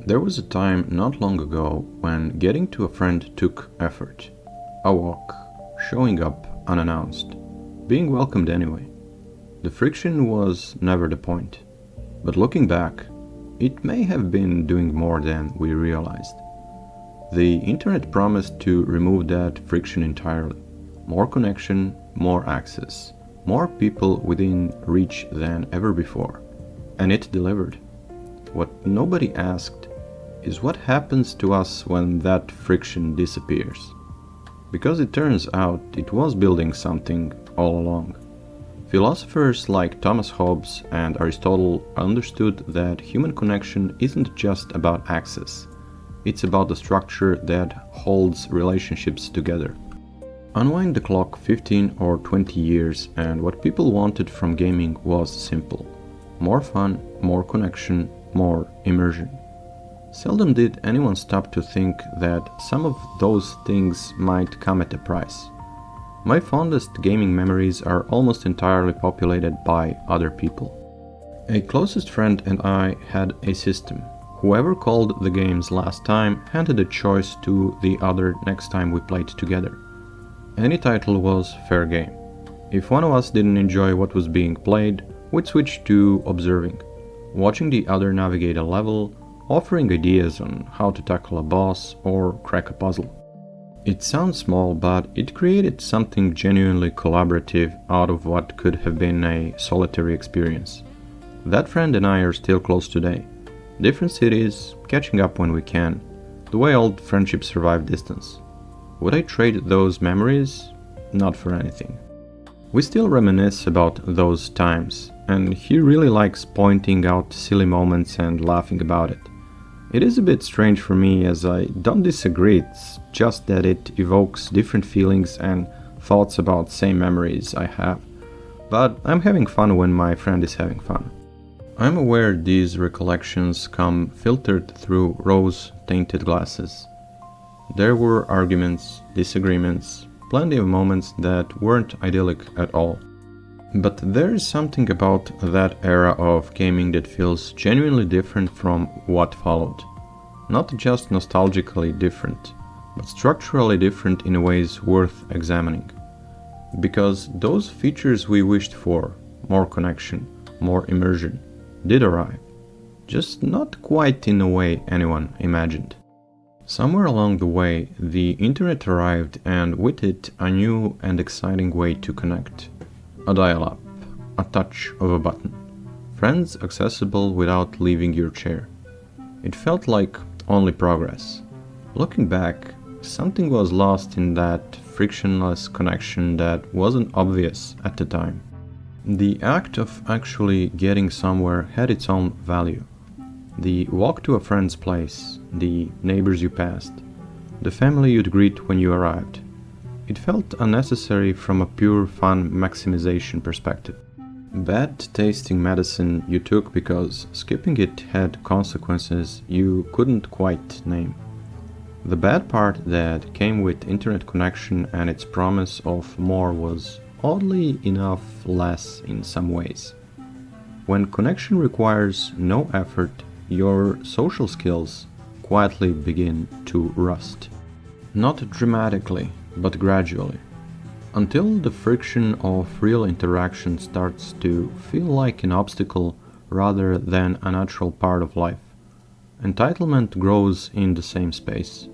There was a time not long ago when getting to a friend took effort. A walk, showing up unannounced, being welcomed anyway. The friction was never the point. But looking back, it may have been doing more than we realized. The internet promised to remove that friction entirely. More connection, more access, more people within reach than ever before. And it delivered. What nobody asked is what happens to us when that friction disappears. Because it turns out it was building something all along. Philosophers like Thomas Hobbes and Aristotle understood that human connection isn't just about access. It's about the structure that holds relationships together. Unwind the clock 15 or 20 years and what people wanted from gaming was simple. More fun, more connection, more immersion. Seldom did anyone stop to think that some of those things might come at a price. My fondest gaming memories are almost entirely populated by other people. A closest friend and I had a system. Whoever called the games last time handed a choice to the other next time we played together. Any title was fair game. If one of us didn't enjoy what was being played, we'd switch to observing, watching the other navigate a level, offering ideas on how to tackle a boss or crack a puzzle. It sounds small, but it created something genuinely collaborative out of what could have been a solitary experience. That friend and I are still close today. Different cities, catching up when we can, the way old friendships survive distance. Would I trade those memories? Not for anything. We still reminisce about those times, and he really likes pointing out silly moments and laughing about it. It is a bit strange for me as I don't disagree, it's just that it evokes different feelings and thoughts about same memories I have. But I'm having fun when my friend is having fun. I'm aware these recollections come filtered through rose-tinted glasses. There were arguments, disagreements, plenty of moments that weren't idyllic at all. But there is something about that era of gaming that feels genuinely different from what followed. Not just nostalgically different, but structurally different in ways worth examining. Because those features we wished for, more connection, more immersion, did arrive. Just not quite in the way anyone imagined. Somewhere along the way, the internet arrived and with it a new and exciting way to connect. A dial-up, a touch of a button. Friends accessible without leaving your chair. It felt like only progress. Looking back, something was lost in that frictionless connection that wasn't obvious at the time. The act of actually getting somewhere had its own value. The walk to a friend's place, the neighbors you passed, the family you'd greet when you arrived. It felt unnecessary from a pure fun maximization perspective. Bad tasting medicine you took because skipping it had consequences you couldn't quite name. The bad part that came with internet connection and its promise of more was oddly enough less in some ways. When connection requires no effort, your social skills quietly begin to rust. Not dramatically, but gradually, until the friction of real interaction starts to feel like an obstacle rather than a natural part of life. Entitlement grows in the same space.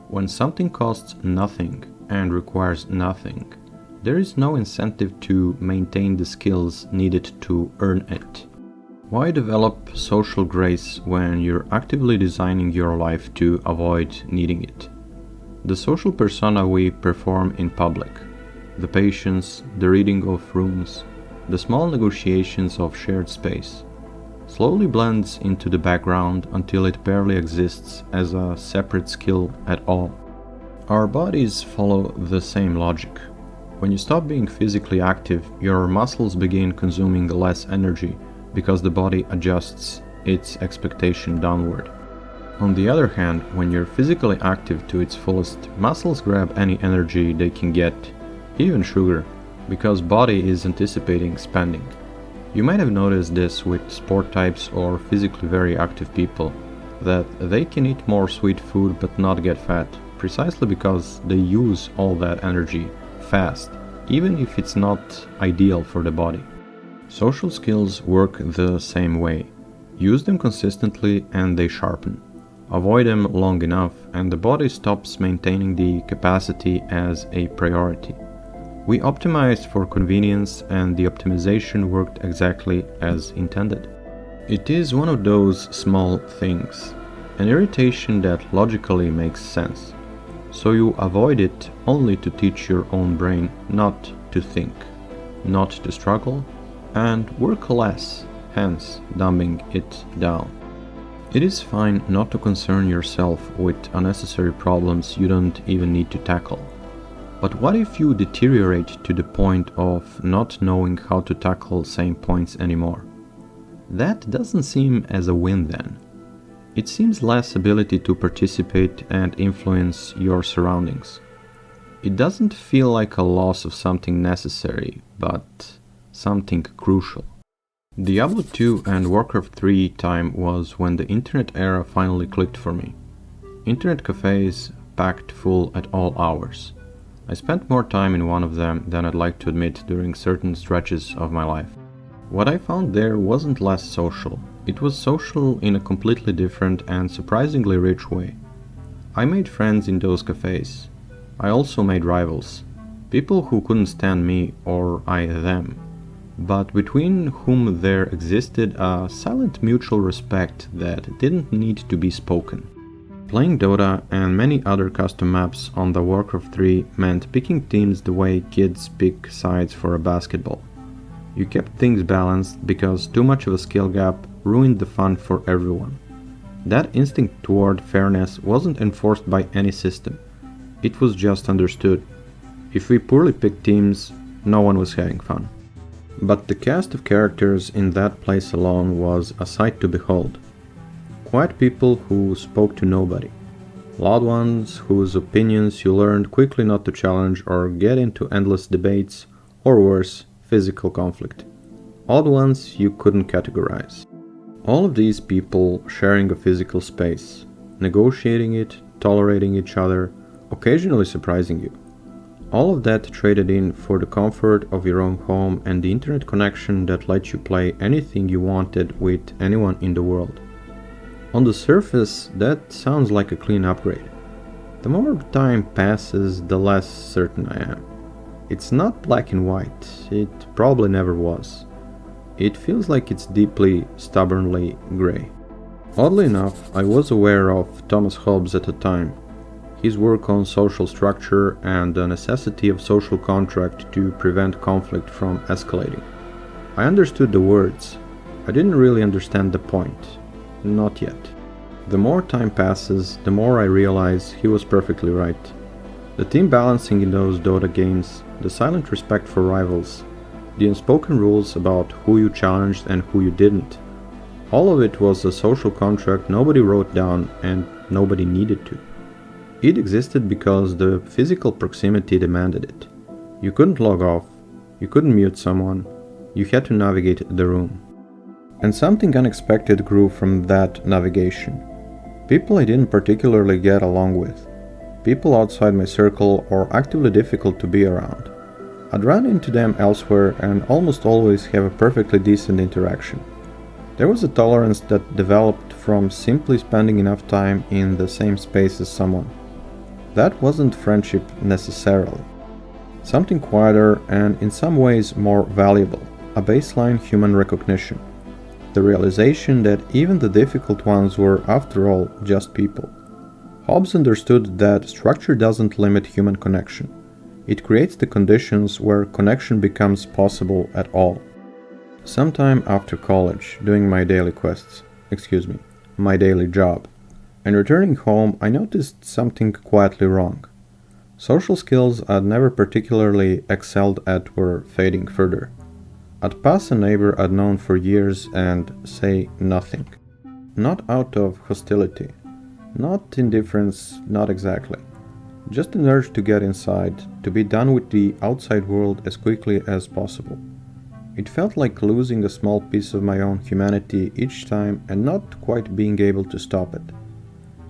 When something costs nothing and requires nothing, there is no incentive to maintain the skills needed to earn it. Why develop social grace when you're actively designing your life to avoid needing it? The social persona we perform in public, the patience, the reading of rooms, the small negotiations of shared space, slowly blends into the background until it barely exists as a separate skill at all. Our bodies follow the same logic. When you stop being physically active, your muscles begin consuming less energy because the body adjusts its expectation downward. On the other hand, when you're physically active to its fullest, muscles grab any energy they can get, even sugar, because body is anticipating spending. You might have noticed this with sport types or physically very active people. that they can eat more sweet food but not get fat, precisely because they use all that energy fast, even if it's not ideal for the body. Social skills work the same way. Use them consistently and they sharpen. Avoid them long enough and the body stops maintaining the capacity as a priority. We optimized for convenience and the optimization worked exactly as intended. It is one of those small things, an irritation that logically makes sense. So you avoid it only to teach your own brain not to think, not to struggle, and work less, hence dumbing it down. It is fine not to concern yourself with unnecessary problems you don't even need to tackle. But what if you deteriorate to the point of not knowing how to tackle same points anymore? That doesn't seem as a win then. It seems less ability to participate and influence your surroundings. It doesn't feel like a loss of something necessary, but something crucial. Diablo 2 and Warcraft 3 time was when the internet era finally clicked for me. Internet cafés packed full at all hours. I spent more time in one of them than I'd like to admit during certain stretches of my life. What I found there wasn't less social. It was social in a completely different and surprisingly rich way. I made friends in those cafés. I also made rivals. People who couldn't stand me or I them, but between whom there existed a silent mutual respect that didn't need to be spoken. Playing Dota and many other custom maps on the Warcraft 3 meant picking teams the way kids pick sides for a basketball. You kept things balanced because too much of a skill gap ruined the fun for everyone. That instinct toward fairness wasn't enforced by any system. It was just understood. If we poorly picked teams, no one was having fun. But the cast of characters in that place alone was a sight to behold. Quiet people who spoke to nobody. Loud ones whose opinions you learned quickly not to challenge or get into endless debates, or worse, physical conflict. Odd ones you couldn't categorize. All of these people sharing a physical space, negotiating it, tolerating each other, occasionally surprising you. All of that traded in for the comfort of your own home and the internet connection that lets you play anything you wanted with anyone in the world. On the surface, that sounds like a clean upgrade. The more time passes, the less certain I am. It's not black and white, it probably never was. It feels like it's deeply, stubbornly grey. Oddly enough, I was aware of Thomas Hobbes at the time, his work on social structure and the necessity of social contract to prevent conflict from escalating. I understood the words, I didn't really understand the point. Not yet. The more time passes, the more I realize he was perfectly right. The team balancing in those Dota games, the silent respect for rivals, the unspoken rules about who you challenged and who you didn't. All of it was a social contract nobody wrote down and nobody needed to. It existed because the physical proximity demanded it. You couldn't log off, you couldn't mute someone, you had to navigate the room. And something unexpected grew from that navigation. People I didn't particularly get along with. People outside my circle or actively difficult to be around. I'd run into them elsewhere and almost always have a perfectly decent interaction. There was a tolerance that developed from simply spending enough time in the same space as someone. That wasn't friendship necessarily. Something quieter and in some ways more valuable, a baseline human recognition. The realization that even the difficult ones were, after all, just people. Hobbes understood that structure doesn't limit human connection. It creates the conditions where connection becomes possible at all. Sometime after college, doing my daily my daily job, and returning home, I noticed something quietly wrong. Social skills I'd never particularly excelled at were fading further. I'd pass a neighbor I'd known for years and say nothing. Not out of hostility, not indifference, not exactly. Just an urge to get inside, to be done with the outside world as quickly as possible. It felt like losing a small piece of my own humanity each time and not quite being able to stop it.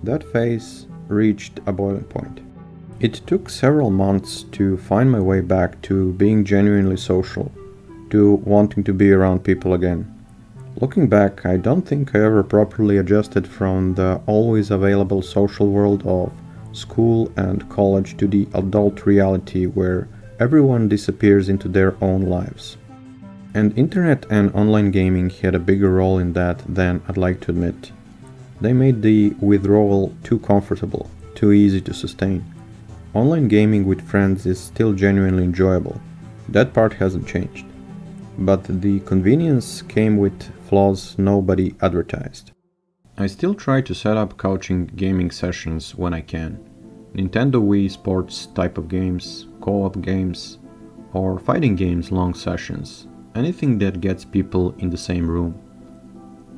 That phase reached a boiling point. It took several months to find my way back to being genuinely social, to wanting to be around people again. Looking back, I don't think I ever properly adjusted from the always available social world of school and college to the adult reality where everyone disappears into their own lives. And internet and online gaming had a bigger role in that than I'd like to admit. They made the withdrawal too comfortable, too easy to sustain. Online gaming with friends is still genuinely enjoyable. That part hasn't changed. But the convenience came with flaws nobody advertised. I still try to set up couching gaming sessions when I can. Nintendo Wii Sports type of games, co-op games, or fighting games long sessions. Anything that gets people in the same room.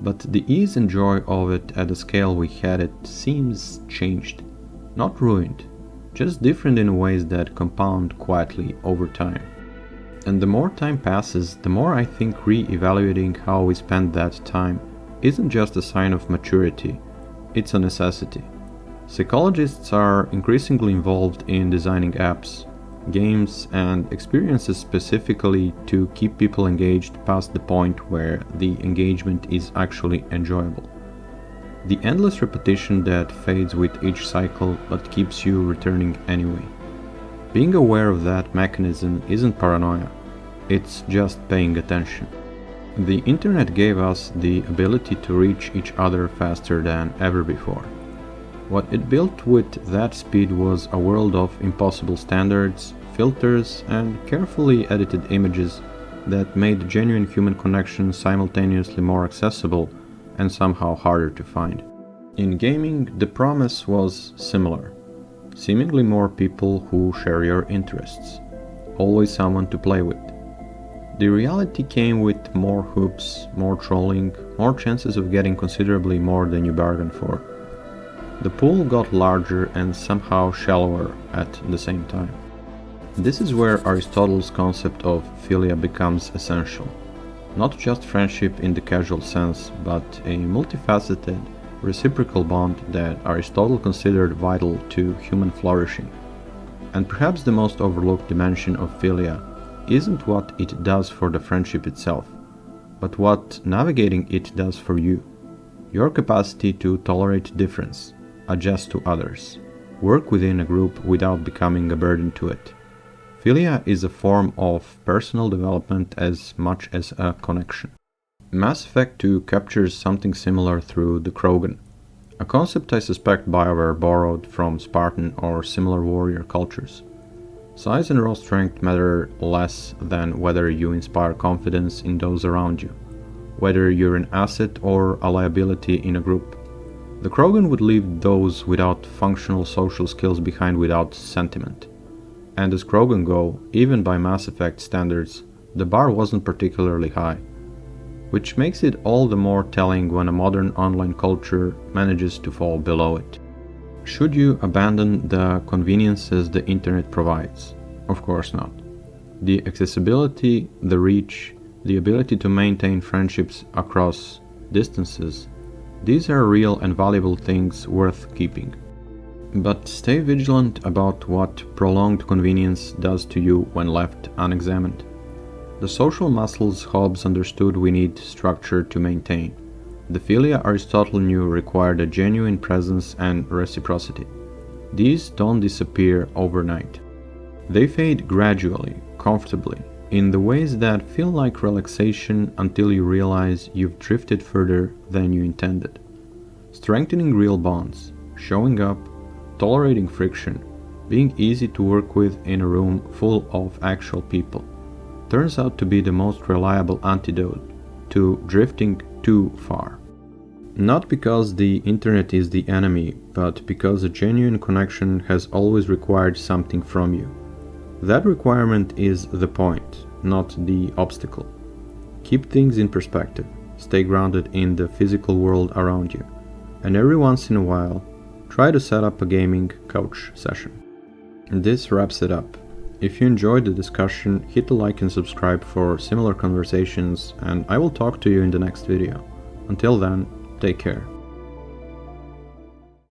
But the ease and joy of it at the scale we had it seems changed. Not ruined, just different in ways that compound quietly over time. And the more time passes, the more I think re-evaluating how we spend that time isn't just a sign of maturity, it's a necessity. Psychologists are increasingly involved in designing apps, games, and experiences specifically to keep people engaged past the point where the engagement is actually enjoyable. The endless repetition that fades with each cycle but keeps you returning anyway. Being aware of that mechanism isn't paranoia, it's just paying attention. The internet gave us the ability to reach each other faster than ever before. What it built with that speed was a world of impossible standards, filters, and carefully edited images that made genuine human connection simultaneously more accessible and somehow harder to find. In gaming, the promise was similar. Seemingly more people who share your interests. Always someone to play with. The reality came with more hoops, more trolling, more chances of getting considerably more than you bargained for. The pool got larger and somehow shallower at the same time. This is where Aristotle's concept of philia becomes essential. Not just friendship in the casual sense, but a multifaceted, reciprocal bond that Aristotle considered vital to human flourishing. And perhaps the most overlooked dimension of philia isn't what it does for the friendship itself, but what navigating it does for you. Your capacity to tolerate difference, adjust to others, work within a group without becoming a burden to it. Philia is a form of personal development as much as a connection. Mass Effect 2 captures something similar through the Krogan, a concept I suspect BioWare borrowed from Spartan or similar warrior cultures. Size and raw strength matter less than whether you inspire confidence in those around you, whether you're an asset or a liability in a group. The Krogan would leave those without functional social skills behind without sentiment. And as Krogan go, even by Mass Effect standards, the bar wasn't particularly high, which makes it all the more telling when a modern online culture manages to fall below it. Should you abandon the conveniences the internet provides? Of course not. The accessibility, the reach, the ability to maintain friendships across distances, these are real and valuable things worth keeping. But stay vigilant about what prolonged convenience does to you when left unexamined. The social muscles Hobbes understood we need structure to maintain. The philia Aristotle knew required a genuine presence and reciprocity. These don't disappear overnight. They fade gradually, comfortably, in the ways that feel like relaxation until you realize you've drifted further than you intended. Strengthening real bonds, showing up, tolerating friction, being easy to work with in a room full of actual people, turns out to be the most reliable antidote to drifting too far. Not because the internet is the enemy, but because a genuine connection has always required something from you. That requirement is the point, not the obstacle. Keep things in perspective, stay grounded in the physical world around you, and every once in a while, try to set up a gaming couch session. This wraps it up. If you enjoyed the discussion, hit the like and subscribe for similar conversations, and I will talk to you in the next video. Until then, take care.